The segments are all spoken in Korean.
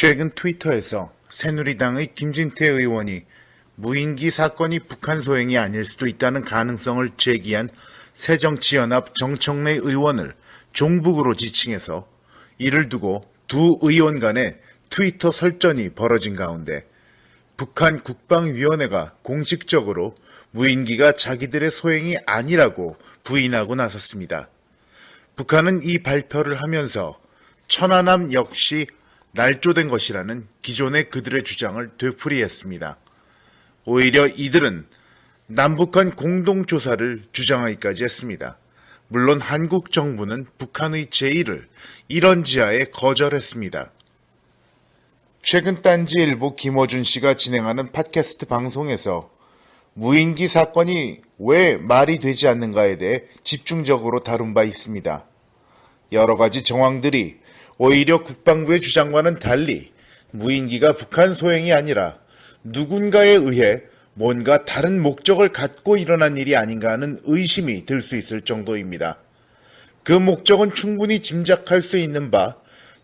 최근 트위터에서 새누리당의 김진태 의원이 무인기 사건이 북한 소행이 아닐 수도 있다는 가능성을 제기한 새정치연합 정청래 의원을 종북으로 지칭해서 이를 두고 두 의원 간의 트위터 설전이 벌어진 가운데 북한 국방위원회가 공식적으로 무인기가 자기들의 소행이 아니라고 부인하고 나섰습니다. 북한은 이 발표를 하면서 천안함 역시 날조된 것이라는 기존의 그들의 주장을 되풀이했습니다. 오히려 이들은 남북한 공동조사를 주장하기까지 했습니다. 물론 한국 정부는 북한의 제의를 이런 지하에 거절했습니다. 최근 딴지일보 김어준 씨가 진행하는 팟캐스트 방송에서 무인기 사건이 왜 말이 되지 않는가에 대해 집중적으로 다룬 바 있습니다. 여러 가지 정황들이 오히려 국방부의 주장과는 달리 무인기가 북한 소행이 아니라 누군가에 의해 뭔가 다른 목적을 갖고 일어난 일이 아닌가 하는 의심이 들 수 있을 정도입니다. 그 목적은 충분히 짐작할 수 있는 바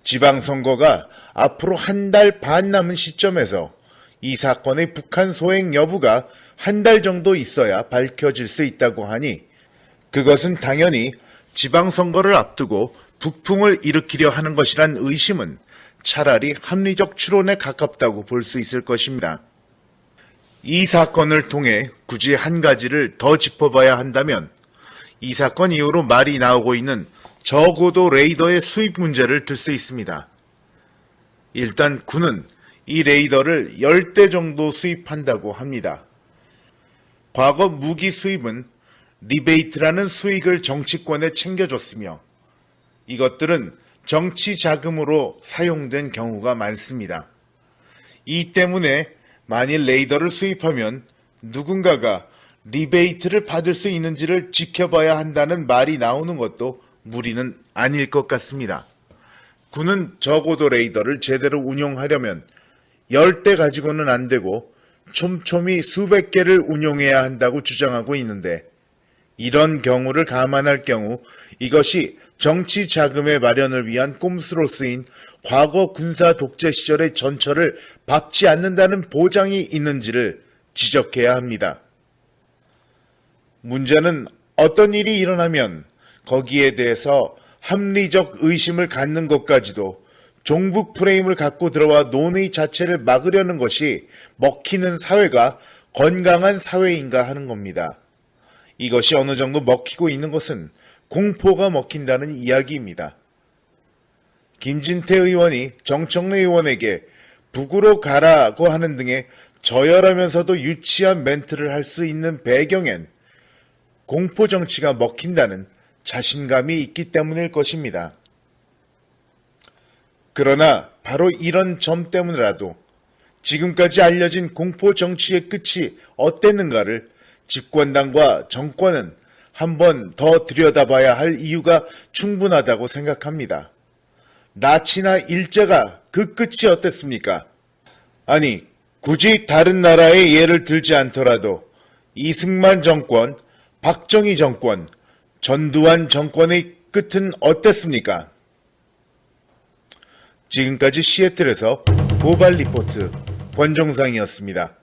지방선거가 앞으로 한 달 반 남은 시점에서 이 사건의 북한 소행 여부가 한 달 정도 있어야 밝혀질 수 있다고 하니 그것은 당연히 지방선거를 앞두고 북풍을 일으키려 하는 것이란 의심은 차라리 합리적 추론에 가깝다고 볼 수 있을 것입니다. 이 사건을 통해 굳이 한 가지를 더 짚어봐야 한다면 이 사건 이후로 말이 나오고 있는 저고도 레이더의 수입 문제를 들 수 있습니다. 일단 군은 이 레이더를 10대 정도 수입한다고 합니다. 과거 무기 수입은 리베이트라는 수익을 정치권에 챙겨줬으며 이것들은 정치 자금으로 사용된 경우가 많습니다. 이 때문에 만일 레이더를 수입하면 누군가가 리베이트를 받을 수 있는지를 지켜봐야 한다는 말이 나오는 것도 무리는 아닐 것 같습니다. 군은 저고도 레이더를 제대로 운용하려면 10대 가지고는 안 되고 촘촘히 수백 개를 운용해야 한다고 주장하고 있는데 이런 경우를 감안할 경우 이것이 정치 자금의 마련을 위한 꼼수로 쓰인 과거 군사 독재 시절의 전철을 밟지 않는다는 보장이 있는지를 지적해야 합니다. 문제는 어떤 일이 일어나면 거기에 대해서 합리적 의심을 갖는 것까지도 종북 프레임을 갖고 들어와 논의 자체를 막으려는 것이 먹히는 사회가 건강한 사회인가 하는 겁니다. 이것이 어느 정도 먹히고 있는 것은 공포가 먹힌다는 이야기입니다. 김진태 의원이 정청래 의원에게 북으로 가라고 하는 등의 저열하면서도 유치한 멘트를 할 수 있는 배경엔 공포 정치가 먹힌다는 자신감이 있기 때문일 것입니다. 그러나 바로 이런 점 때문이라도 지금까지 알려진 공포 정치의 끝이 어땠는가를 집권당과 정권은 한 번 더 들여다봐야 할 이유가 충분하다고 생각합니다. 나치나 일제가 그 끝이 어땠습니까? 아니, 굳이 다른 나라의 예를 들지 않더라도 이승만 정권, 박정희 정권, 전두환 정권의 끝은 어땠습니까? 지금까지 시애틀에서 고발 리포트 권종상이었습니다.